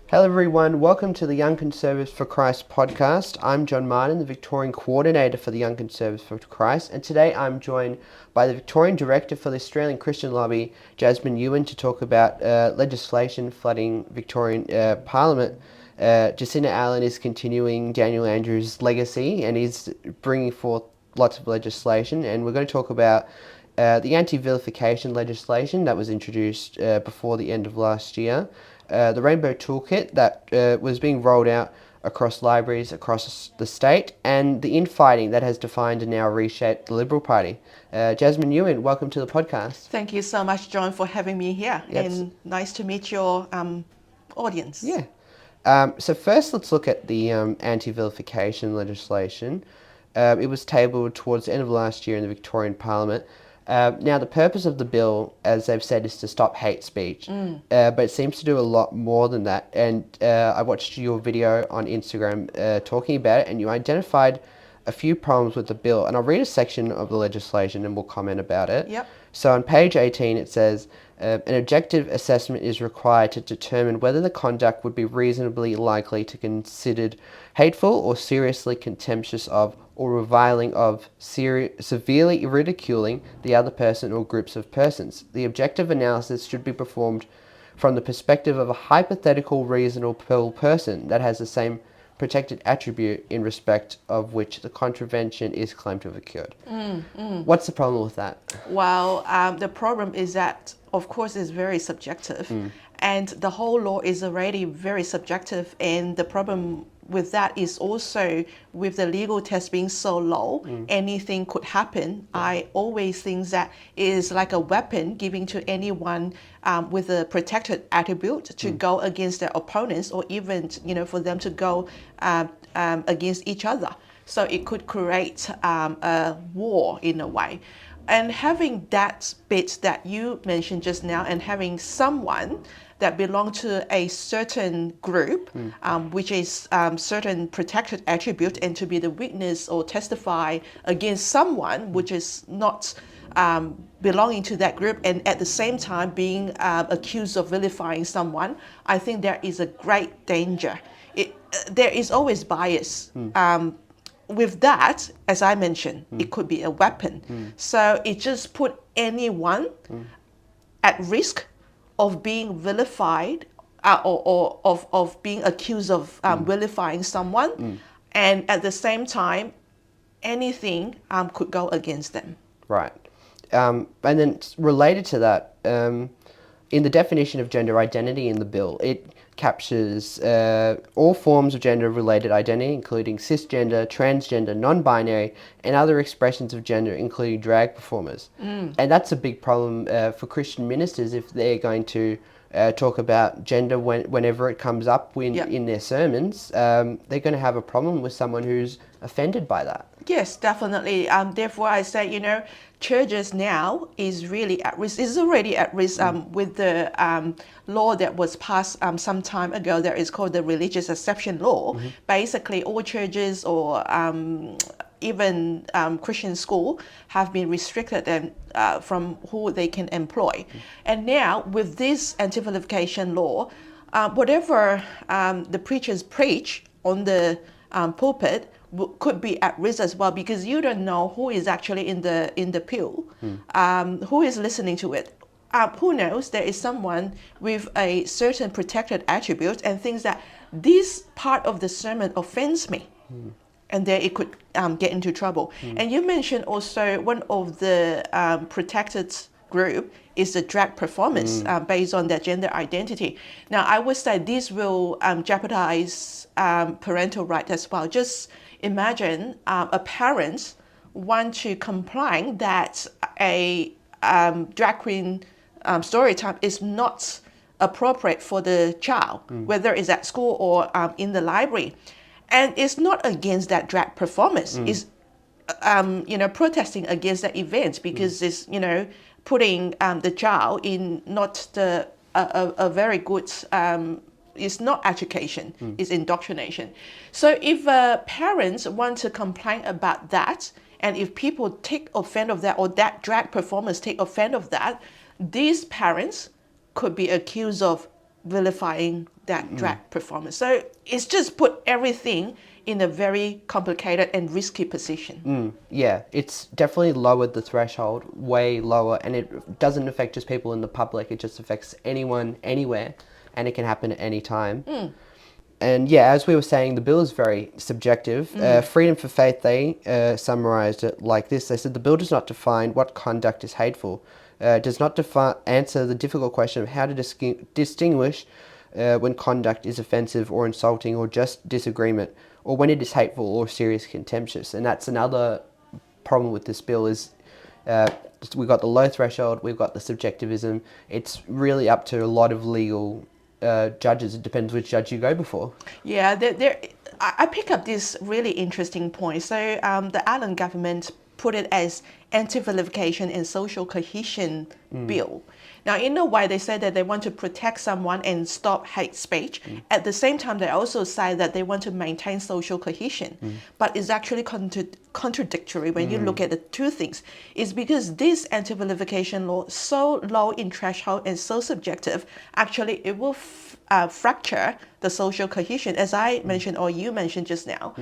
Hello everyone, welcome to the Young Conservatives for Christ podcast. I'm John Martin, the Victorian Coordinator for the Young Conservatives for Christ, and today I'm joined by the Victorian Director for the Australian Christian Lobby, Jasmine Yuen, to talk about legislation flooding Victorian Parliament. Jacinta Allen is continuing Daniel Andrews' legacy and is bringing forth lots of legislation, and we're going to talk about the Anti-Vilification Legislation that was introduced before the end of last year, the Rainbow Toolkit that was being rolled out across libraries across the state, and the infighting that has defined and now reshaped the Liberal Party. Jasmine Yuen, welcome to the podcast. Thank you so much, John, for having me here, and nice to meet your audience. Yeah. So first, let's look at the anti-vilification legislation. It was tabled towards the end of last year in the Victorian Parliament. Now, the purpose of the bill, as they've said, is to stop hate speech, but it seems to do a lot more than that. And I watched your video on Instagram talking about it, and you identified a few problems with the bill. And I'll read a section of the legislation and we'll comment about it. Yep. So on page 18, it says, an objective assessment is required to determine whether the conduct would be reasonably likely to be considered hateful or seriously contemptuous of or reviling of, severely ridiculing the other person or groups of persons. The objective analysis should be performed from the perspective of a hypothetical reasonable person that has the same protected attribute in respect of which the contravention is claimed to have occurred. What's the problem with that? Well, the problem is that, of course, it's very subjective, and the whole law is already very subjective, and the problem with that is also with the legal test being so low, anything could happen. I always think that it is like a weapon given to anyone with a protected attribute to go against their opponents, or even for them to go against each other. So it could create a war in a way. And having that bit that you mentioned just now, and having someone that belong to a certain group, which is certain protected attribute, and to be the witness or testify against someone which is not belonging to that group, and at the same time being accused of vilifying someone, I think there is a great danger. There is always bias. With that, as I mentioned, it could be a weapon. So it just put anyone at risk of being vilified or of being accused of vilifying someone. And at the same time, anything could go against them. Right. And then related to that, in the definition of gender identity in the bill, it captures all forms of gender-related identity, including cisgender, transgender, non-binary, and other expressions of gender, including drag performers. And that's a big problem for Christian ministers if they're going to talk about gender whenever it comes up in their sermons. They're going to have a problem with someone who's offended by that. Yes, definitely. Therefore, I say, churches now is really at risk, is already at risk with the law that was passed some time ago that is called the Religious Exception Law. Basically, all churches or even Christian school have been restricted from who they can employ. And now, with this anti-vilification law, whatever the preachers preach on the pulpit could be at risk as well, because you don't know who is actually in the pew, who is listening to it. Who knows, there is someone with a certain protected attribute and thinks that this part of the sermon offends me. And then it could get into trouble. And you mentioned also one of the protected group is the drag performance based on their gender identity. Now, I would say this will jeopardize parental rights as well. Just imagine a parent want to complain that a drag queen story time is not appropriate for the child, whether it's at school or in the library. And it's not against that drag performance. It's protesting against that event because it's putting the child in not a very good. It's not education. It's indoctrination. So if parents want to complain about that, and if people take offense of that, or that drag performance take offense of that, these parents could be accused of vilifying that drag performance. So it's just put everything in a very complicated and risky position. Yeah, it's definitely lowered the threshold, way lower, and it doesn't affect just people in the public, it just affects anyone, anywhere, and it can happen at any time. And yeah, as we were saying, the bill is very subjective. Freedom for Faith, they summarised it like this. They said the bill does not define what conduct is hateful, does not answer the difficult question of how to distinguish when conduct is offensive or insulting or just disagreement, or when it is hateful or serious contemptuous. And that's another problem with this bill is we've got the low threshold, we've got the subjectivism. It's really up to a lot of legal judges. It depends which judge you go before. Yeah, I pick up this really interesting point. So the Allen government put it as Anti-Vilification and Social Cohesion Bill. Now, in a way, they say that they want to protect someone and stop hate speech. At the same time, they also say that they want to maintain social cohesion. But it's actually contradictory when you look at the two things. It's because this anti-vilification law is so low in threshold and so subjective, actually it will fracture the social cohesion. As I mentioned, or you mentioned just now,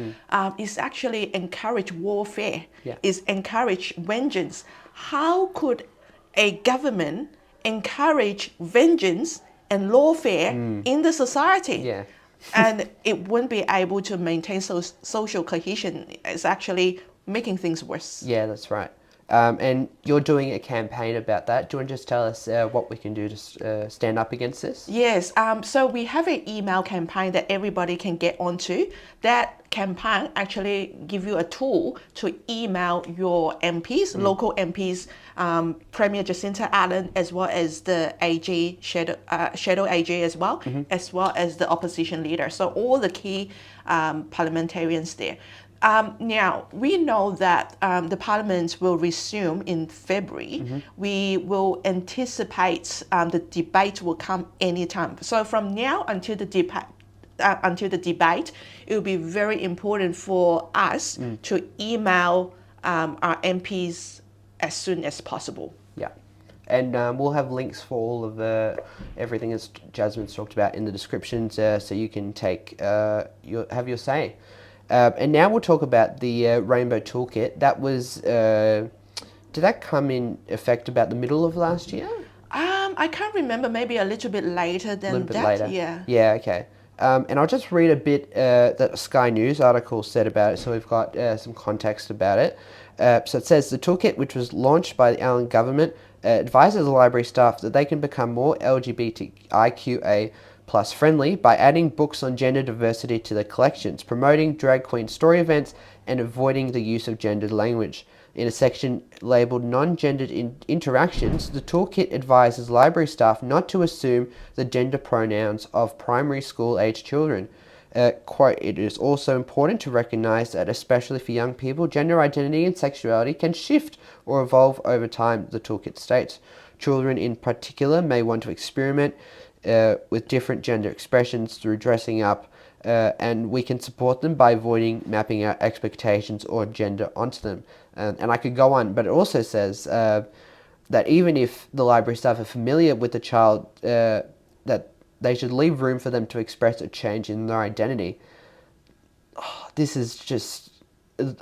it's actually encourage warfare. It's encourage vengeance. How could a government encourage vengeance and lawfare in the society? And it wouldn't be able to maintain social cohesion. It's actually making things worse. Yeah, that's right. And you're doing a campaign about that. Do you want to just tell us what we can do to stand up against this? Yes, so we have an email campaign that everybody can get onto. That campaign actually give you a tool to email your MPs, local MPs, Premier Jacinta Allen, as well as the AG, Shadow AG as well, as well as the opposition leader. So all the key parliamentarians there. Now, we know that the parliament will resume in February. We will anticipate the debate will come anytime. So from now until the debate, it will be very important for us to email our MPs as soon as possible. Yeah. And we'll have links for all of everything as Jasmine's talked about in the descriptions, so you can have your say. And now we'll talk about the Rainbow Toolkit. That was, did that come in effect about the middle of last year? I can't remember, maybe a little bit later than a little bit later. Yeah. Yeah, okay. And I'll just read a bit that Sky News article said about it, so we've got some context about it. So it says, the toolkit, which was launched by the Allen government, advises the library staff that they can become more LGBTIQA plus friendly by adding books on gender diversity to their collections, promoting drag queen story events, and avoiding the use of gendered language. In a section labelled Non-Gendered Interactions, the toolkit advises library staff not to assume the gender pronouns of primary school-aged children. Quote, it is also important to recognise that, especially for young people, gender identity and sexuality can shift or evolve over time, the toolkit states. Children in particular may want to experiment with different gender expressions through dressing up, and we can support them by avoiding mapping out expectations or gender onto them. And I could go on, but it also says that even if the library staff are familiar with the child, that they should leave room for them to express a change in their identity. Oh, this is just,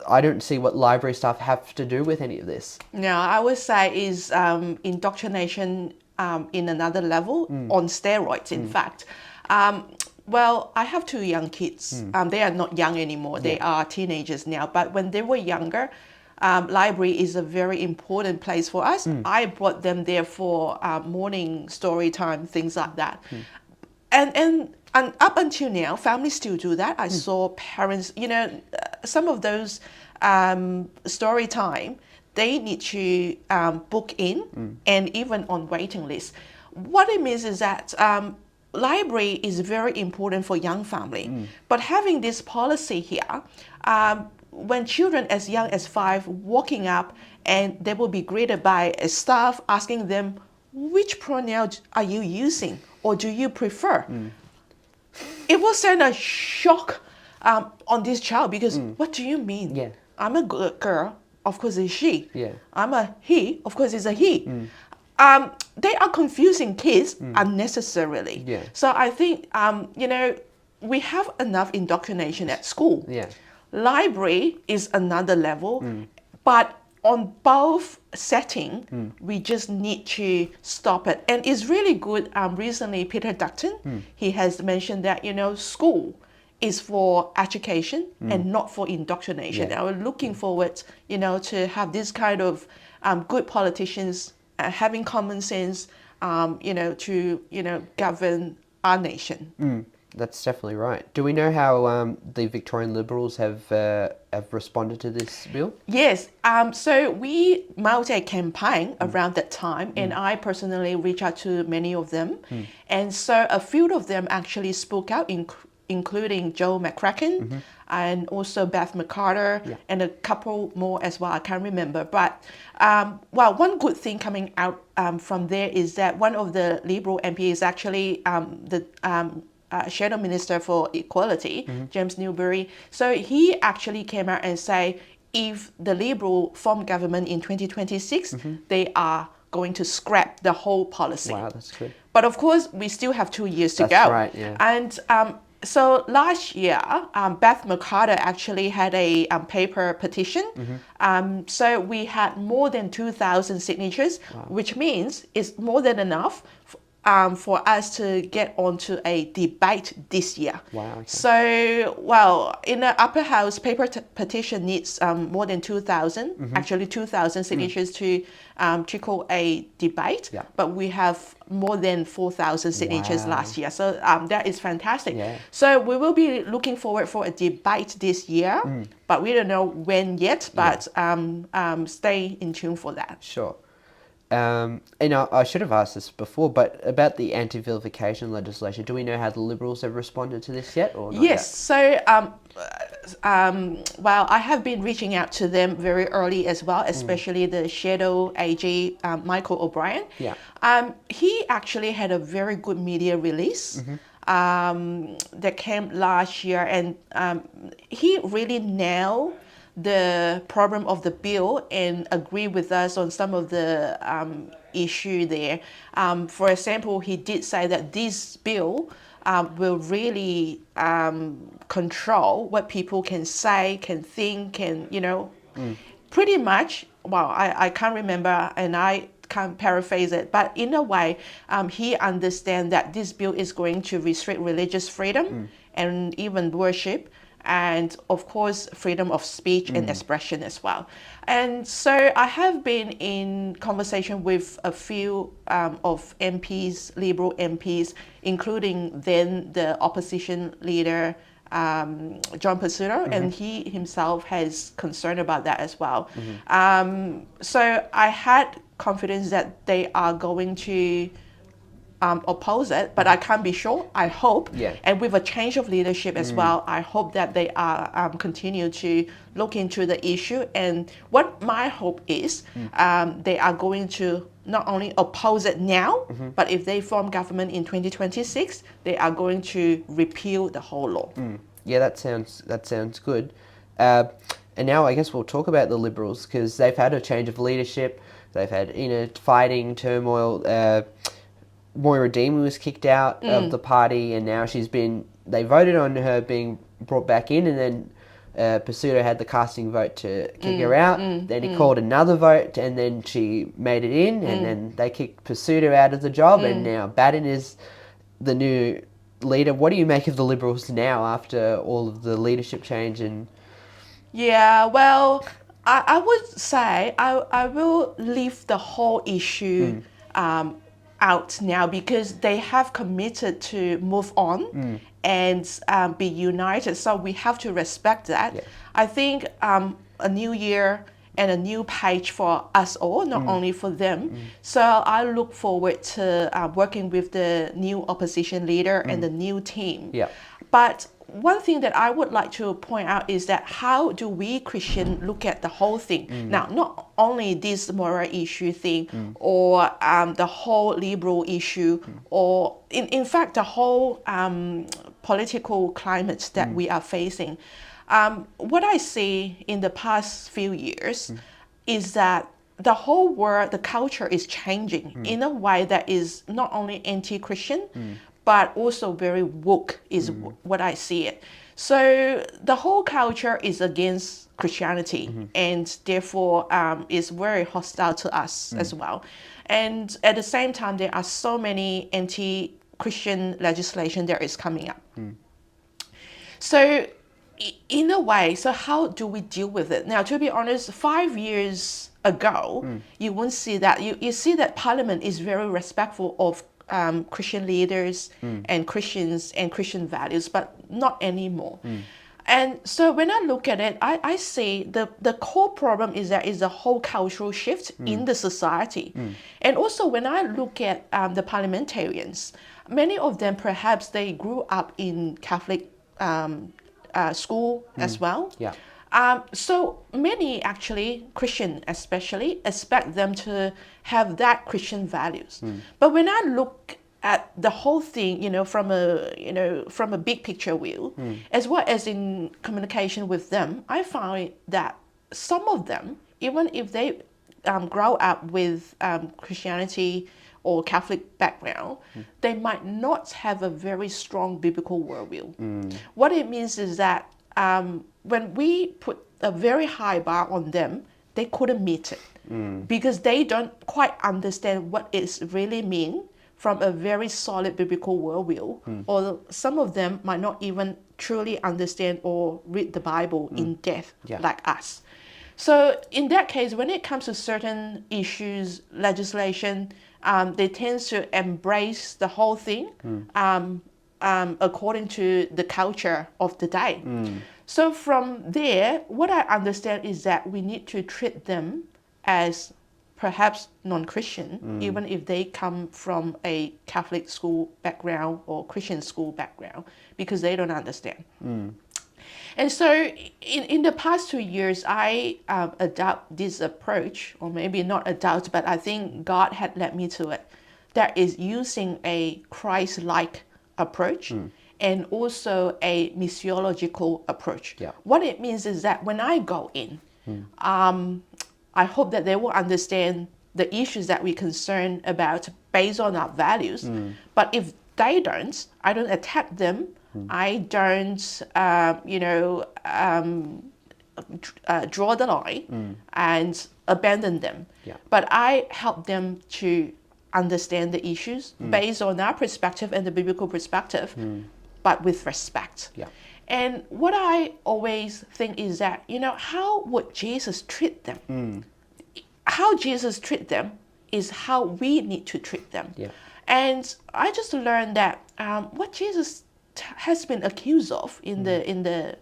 I don't see what library staff have to do with any of this. No, I would say is indoctrination in another level, on steroids, in fact. Well, I have two young kids. They are not young anymore. They are teenagers now. But when they were younger, library is a very important place for us. I brought them there for morning story time, things like that. And up until now, families still do that. I saw parents, some of those story time, they need to book in and even on waiting list. What it means is that library is very important for young family. But having this policy here, when children as young as 5 walking up and they will be greeted by a staff asking them, which pronoun are you using or do you prefer? It will send a shock on this child because what do you mean? Yeah. I'm a girl, of course it's she. Yeah. I'm a he, of course it's a he. they are confusing kids unnecessarily. Yeah. So I think, we have enough indoctrination at school. Yeah. Library is another level, but on both setting, we just need to stop it. And it's really good. Recently, Peter Dutton, he has mentioned that, school is for education and not for indoctrination. Yeah. I'm looking forward, to have this kind of good politicians having common sense, to govern our nation. That's definitely right. Do we know how the Victorian Liberals have responded to this bill? Yes. So we mounted a campaign around that time, and I personally reached out to many of them. And so a few of them actually spoke out, including Joe McCracken and also Beth McCarter and a couple more as well. I can't remember. But, one good thing coming out from there is that one of the Liberal MPs is actually the Shadow Minister for Equality, James Newbury. So he actually came out and said, if the Liberal form government in 2026, they are going to scrap the whole policy. Wow, that's good. But of course, we still have 2 years to go. That's right, yeah. And so last year, Beth McCarter actually had a paper petition. So we had more than 2,000 signatures, which means it's more than enough for us to get onto a debate this year. Wow, okay. So, in the upper house, paper petition needs more than 2,000, actually 2,000 signatures to call a debate. Yeah. But we have more than 4,000 signatures last year. So that is fantastic. Yeah. So we will be looking forward for a debate this year, but we don't know when yet, but stay in tune for that. Sure. I should have asked this before, but about the anti-vilification legislation, do we know how the Liberals have responded to this yet, or not Yes, yet? so I have been reaching out to them very early as well, especially the Shadow AG, Michael O'Brien. Yeah. He actually had a very good media release that came last year, and he really nailed the problem of the bill and agree with us on some of the issue there. For example, he did say that this bill will really control what people can say, can think, pretty much. Well, I can't remember and I can't paraphrase it, but in a way, he understands that this bill is going to restrict religious freedom and even worship, and of course freedom of speech and expression as well. And so I have been in conversation with a few of MPs, Liberal MPs, including then the opposition leader John Pursuto, and he himself has concern about that as well. So I had confidence that they are going to oppose it, but I can't be sure. I hope, and with a change of leadership as well, I hope that they are continue to look into the issue. And what my hope is, they are going to not only oppose it now, but if they form government in 2026, they are going to repeal the whole law. Yeah, that sounds good. And now I guess we'll talk about the Liberals, because they've had a change of leadership. They've had fighting, turmoil. Moira Dean was kicked out of the party, and now they voted on her being brought back in, and then Pursuto had the casting vote to kick her out. Then he called another vote, and then she made it in, and then they kicked Pursuto out of the job, and now Batten is the new leader. What do you make of the Liberals now after all of the leadership change? And yeah, well, I would say I will leave the whole issue out now, because they have committed to move on and be united. So we have to respect that. I think a new year and a new page for us all, not only for them. So I look forward to working with the new opposition leader and the new team. But one thing that I would like to point out is that how do we Christian look at the whole thing? Now, not only this moral issue thing or the whole liberal issue, or in fact the whole political climate that we are facing. What I see in the past few years is that the whole world, the culture is changing in a way that is not only anti-Christian, but also very woke is what I see it. So the whole culture is against Christianity and therefore is very hostile to us as well. And at the same time, there are so many anti-Christian legislation that is coming up. So in a way, so how do we deal with it? Now, to be honest, 5 years ago, you won't see that. You see that Parliament is very respectful of Christian leaders and Christians and Christian values, but not anymore. And so when I look at it, I see the core problem is that is a whole cultural shift in the society. And also when I look at the parliamentarians, many of them perhaps they grew up in Catholic school as well. Yeah. So many actually, Christian especially, expect them to have that Christian values. But when I look at the whole thing, from a big picture view, as well as in communication with them, I find that some of them, even if they grow up with Christianity or Catholic background, they might not have a very strong biblical worldview. What it means is that when we put a very high bar on them, they couldn't meet it because they don't quite understand what it really means from a very solid biblical worldview, or some of them might not even truly understand or read the Bible in depth like us. So in that case, when it comes to certain issues, legislation, they tend to embrace the whole thing according to the culture of the day. So from there, what I understand is that we need to treat them as perhaps non-Christian, even if they come from a Catholic school background or Christian school background, because they don't understand. And so in the past 2 years, I adopt this approach, or maybe not adopt, but I think God had led me to it, that is using a Christ-like approach and also a missiological approach. Yeah. What it means is that when I go in, I hope that they will understand the issues that we're concerned about based on our values. But if they don't, I don't attack them. I don't, draw the line and abandon them. Yeah. But I help them to understand the issues based on our perspective and the biblical perspective, but with respect. Yeah. And what I always think is that, how would Jesus treat them? How Jesus treat them is how we need to treat them. Yeah. And I just learned that what Jesus has been accused of in the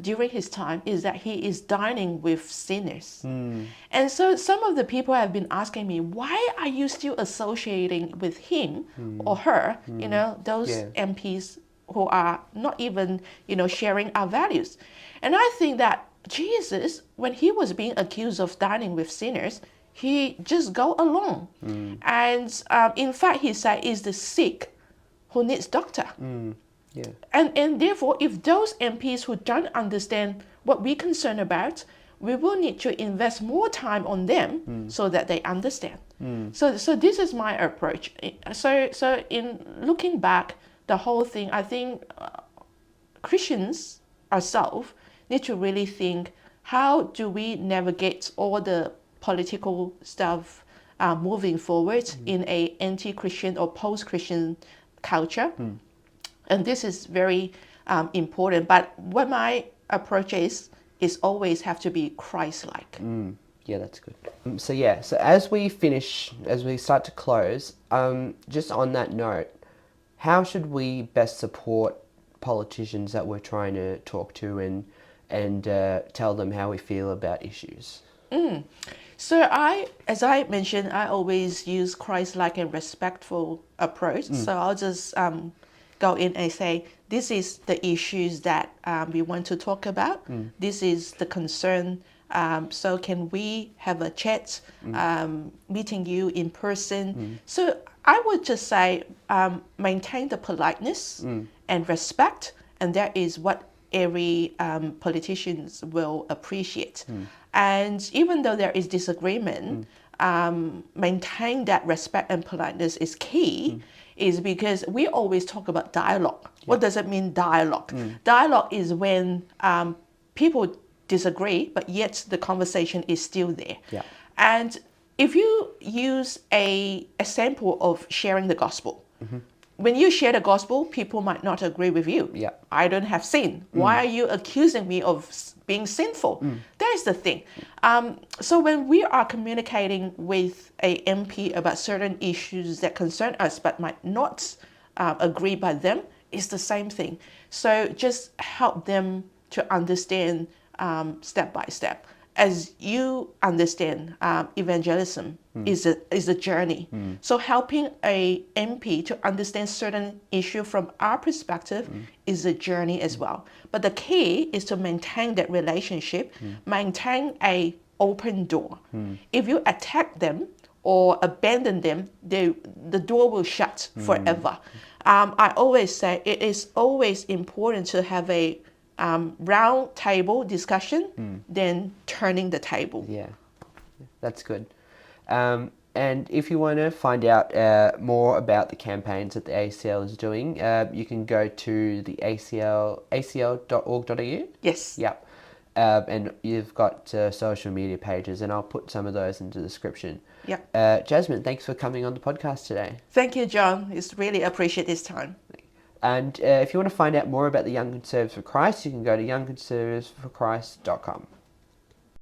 during his time is that he is dining with sinners. And so some of the people have been asking me, why are you still associating with him or her, those MPs who are not even, sharing our values? And I think that Jesus, when he was being accused of dining with sinners, he just go along. And in fact, he said, it's the sick who needs doctor. Yeah. And therefore, if those MPs who don't understand what we're concerned about, we will need to invest more time on them so that they understand. So this is my approach. So in looking back, the whole thing, I think Christians ourselves need to really think, how do we navigate all the political stuff moving forward in a anti-Christian or post-Christian culture? And this is very important. But what my approach is always have to be Christ-like. Yeah, that's good. So as we start to close, just on that note, how should we best support politicians that we're trying to talk to and tell them how we feel about issues? So as I mentioned, I always use Christ-like and respectful approach. So I'll just go in and say, this is the issues that we want to talk about. This is the concern. So can we have a chat, meeting you in person? So I would just say, maintain the politeness and respect. And that is what every politicians will appreciate. And even though there is disagreement, maintain that respect and politeness is key, is because we always talk about dialogue. What does it mean, dialogue? Dialogue is when people disagree, but yet the conversation is still there. Yeah. And if you use a example of sharing the gospel, when you share the gospel, people might not agree with you. Yeah. I don't have sin. Why are you accusing me of being sinful? That is the thing. So when we are communicating with a MP about certain issues that concern us but might not agree by them, it's the same thing. So just help them to understand step by step. As you understand, evangelism is a journey. So helping a MP to understand certain issue from our perspective is a journey as well. But the key is to maintain that relationship, maintain a open door. If you attack them or abandon them, the door will shut forever. I always say it is always important to have a round table discussion than turning the table. Yeah, that's good. And if you want to find out more about the campaigns that the ACL is doing, you can go to the acl.org.au. Yes. Yep. And you've got social media pages, and I'll put some of those into the description. Yep. Jasmine, thanks for coming on the podcast today. Thank you, John. It's really appreciate this time. And if you want to find out more about the Young Conservatives for Christ, you can go to youngconservativesforchrist.com.